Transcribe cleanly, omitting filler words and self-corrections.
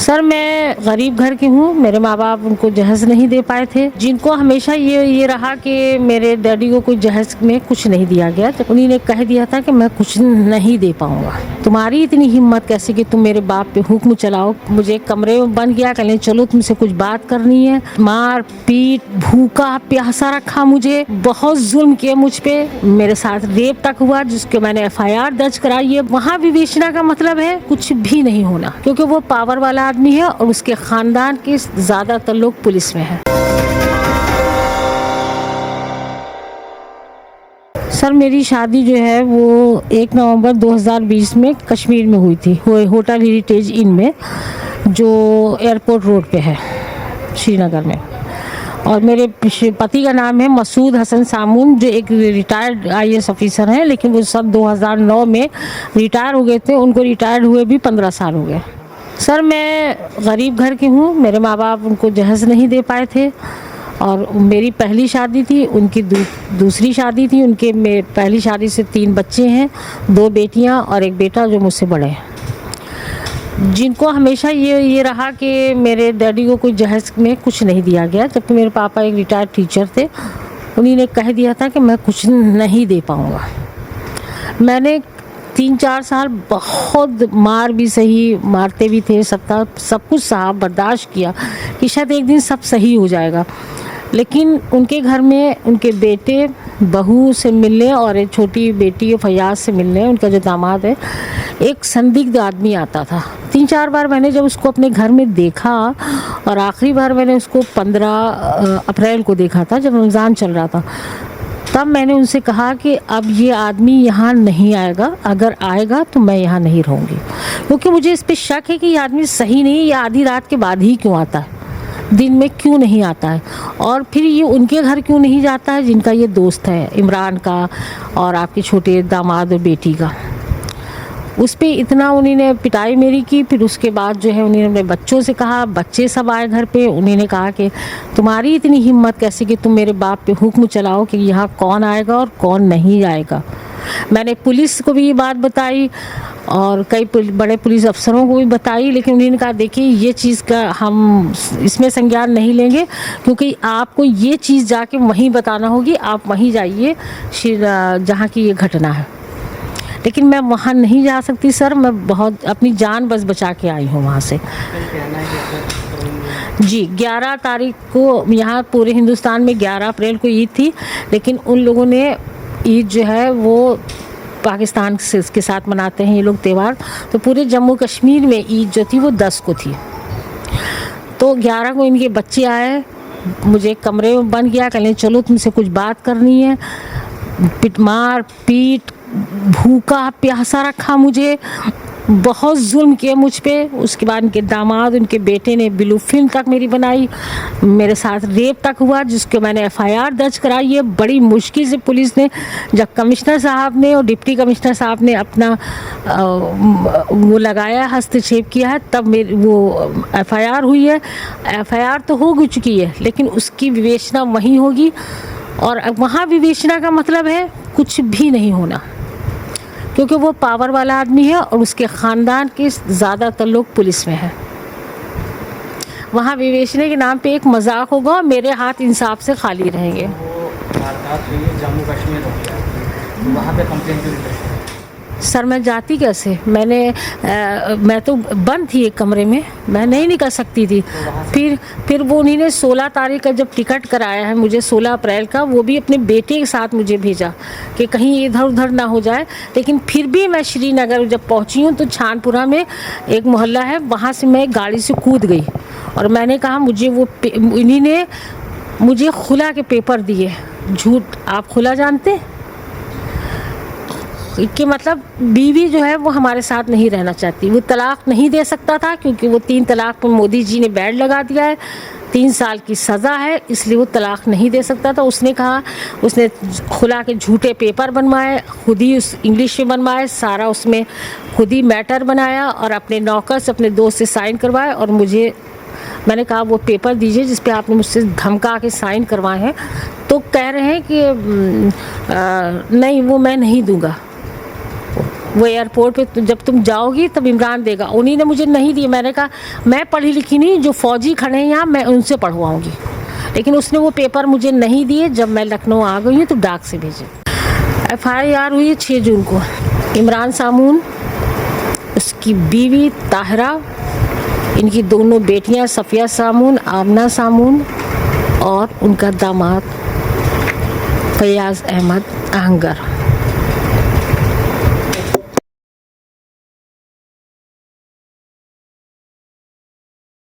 Sir, मैं गरीब घर की हूँ। मेरे माँ बाप उनको जहेज नहीं दे पाए थे, जिनको हमेशा ये रहा कि मेरे डैडी को कोई जहेज में कुछ नहीं दिया गया। तो उन्हीं ने कह दिया था कि मैं कुछ नहीं दे पाऊंगा। तुम्हारी इतनी हिम्मत कैसे कि तुम मेरे बाप पे हुक्म चलाओ। मुझे कमरे में बंद किया, कहने चलो तुमसे कुछ बात करनी है। मार पीट, भूखा प्यासा रखा, मुझे बहुत जुल्म किए मुझ पे। मेरे साथ रेप तक हुआ, जिसके मैंने FIR दर्ज कराई है। वहाँ विवेचना का मतलब है कुछ भी नहीं होना, क्योंकि वो पावर वाला आदमी है और उसके खानदान के ज्यादातर लोग पुलिस में हैं। सर, मेरी शादी जो है वो 1 नवंबर 2020 में कश्मीर में हुई थी, होटल हेरिटेज इन में, जो एयरपोर्ट रोड पे है श्रीनगर में। और मेरे पति का नाम है मसूद हसन सामून, जो एक रिटायर्ड IAS ऑफिसर हैं, लेकिन वो सब 2009 में रिटायर हो गए थे। उनको रिटायर्ड हुए भी 15 साल हो गए। सर, मैं गरीब घर की हूँ। मेरे माँ बाप उनको जहेज नहीं दे पाए थे और मेरी पहली शादी थी, उनकी दूसरी शादी थी। उनके पहली शादी से 3 बच्चे हैं, 2 बेटियाँ और 1 बेटा जो मुझसे बड़े हैं, जिनको हमेशा ये रहा कि मेरे डैडी को कोई जहेज में कुछ नहीं दिया गया। जबकि मेरे पापा एक रिटायर्ड टीचर थे, उन्हीं ने कह दिया था कि मैं कुछ नहीं दे पाऊँगा। मैंने 3-4 साल बहुत मार भी सही, मारते भी थे, सब कुछ सहा, बर्दाश्त किया कि शायद एक दिन सब सही हो जाएगा। लेकिन उनके घर में उनके बेटे बहू से मिलने और एक छोटी बेटी फयाज से मिलने, उनका जो दामाद है, एक संदिग्ध आदमी आता था। 3-4 बार मैंने जब उसको अपने घर में देखा, और आखिरी बार मैंने उसको 15 अप्रैल को देखा था, जब रमज़ान चल रहा था। तब मैंने उनसे कहा कि अब ये आदमी यहाँ नहीं आएगा, अगर आएगा तो मैं यहाँ नहीं रहूँगी, क्योंकि मुझे इस पर शक है कि ये आदमी सही नहीं है। ये आधी रात के बाद ही क्यों आता है, दिन में क्यों नहीं आता है, और फिर ये उनके घर क्यों नहीं जाता है जिनका ये दोस्त है, इमरान का और आपके छोटे दामाद और बेटी का। उस पर इतना उन्होंने पिटाई मेरी की। फिर उसके बाद जो है उन्होंने अपने बच्चों से कहा, बच्चे सब आए घर पे। उन्होंने कहा कि तुम्हारी इतनी हिम्मत कैसे कि तुम मेरे बाप पे हुक्म चलाओ कि यहाँ कौन आएगा और कौन नहीं आएगा। मैंने पुलिस को भी ये बात बताई और कई बड़े पुलिस अफसरों को भी बताई, लेकिन उन्होंने कहा देखिए ये चीज़ का हम इसमें संज्ञान नहीं लेंगे, क्योंकि आपको ये चीज़ जाके वहीं बताना होगी, आप वहीं जाइए जहाँ की ये घटना है। लेकिन मैं वहाँ नहीं जा सकती सर, मैं बहुत अपनी जान बस बचा के आई हूँ वहाँ से। जी, 11 तारीख को यहाँ पूरे हिंदुस्तान में 11 अप्रैल को ईद थी, लेकिन उन लोगों ने ईद जो है वो पाकिस्तान के साथ मनाते हैं ये लोग त्यौहार। तो पूरे जम्मू कश्मीर में ईद जो थी वो 10 को थी। तो 11 को इनके बच्चे आए, मुझे कमरे में बंद किया, कहने चलो तुमसे कुछ बात करनी है। मार पीट, भूखा प्यासा रखा, मुझे बहुत जुल्म किए मुझ पे। उसके बाद उनके दामाद, उनके बेटे ने ब्लू फिल्म तक मेरी बनाई, मेरे साथ रेप तक हुआ, जिसके मैंने FIR दर्ज कराई है। बड़ी मुश्किल से पुलिस ने, जब कमिश्नर साहब ने और डिप्टी कमिश्नर साहब ने अपना वो लगाया, हस्तक्षेप किया है, तब मेरी वो FIR हुई है। FIR तो हो चुकी है, लेकिन उसकी विवेचना वहीं होगी, और वहाँ विवेचना का मतलब है कुछ भी नहीं होना, क्योंकि वो पावर वाला आदमी है और उसके ख़ानदान के ज़्यादातर लोग पुलिस में हैं। वहाँ विवेचना के नाम पे एक मजाक होगा, मेरे हाथ इंसाफ से खाली रहेंगे। जम्मू कश्मीर हो गया, वहाँ पे कंप्लेंट क्यों नहीं? सर, मैं जाती कैसे? मैं तो बंद थी एक कमरे में, मैं नहीं निकल सकती थी। फिर वो उन्होंने 16 तारीख का जब टिकट कराया है मुझे, 16 अप्रैल का, वो भी अपने बेटे के साथ मुझे भेजा कि कहीं इधर उधर ना हो जाए। लेकिन फिर भी मैं श्रीनगर जब पहुंची हूँ तो छानपुरा में एक मोहल्ला है, वहाँ से मैं गाड़ी से कूद गई और मैंने कहा मुझे इन्होंने मुझे खुला के पेपर दिए। झूठ, आप खुला जानते कि मतलब बीवी जो है वो हमारे साथ नहीं रहना चाहती, वो तलाक नहीं दे सकता था, क्योंकि वो 3 तलाक पर मोदी जी ने बैन लगा दिया है, 3 साल की सज़ा है, इसलिए वो तलाक नहीं दे सकता था। उसने कहा, उसने खुला के झूठे पेपर बनवाए, खुद ही उस इंग्लिश में बनवाए, सारा उसमें खुद ही मैटर बनाया और अपने नौकर से, अपने दोस्त से साइन करवाए। और मैंने कहा वो पेपर दीजिए जिस पे आपने मुझसे धमका के साइन करवाए हैं। तो कह रहे हैं कि नहीं, वो मैं नहीं दूंगा। वो एयरपोर्ट पे जब तुम जाओगी तब इमरान देगा, उन्हीं ने मुझे नहीं दिए। मैंने कहा मैं पढ़ी लिखी नहीं, जो फ़ौजी खड़े हैं यहाँ मैं उनसे पढ़वाऊँगी, लेकिन उसने वो पेपर मुझे नहीं दिए। जब मैं लखनऊ आ गई हूँ तो डाक से भेजे। FIR हुई है 6 जून को। इमरान सामून, उसकी बीवी ताहरा, इनकी दोनों बेटियां सफ़िया सामून, आमना सामून और उनका दामाद फयाज़ अहमद आहंगर।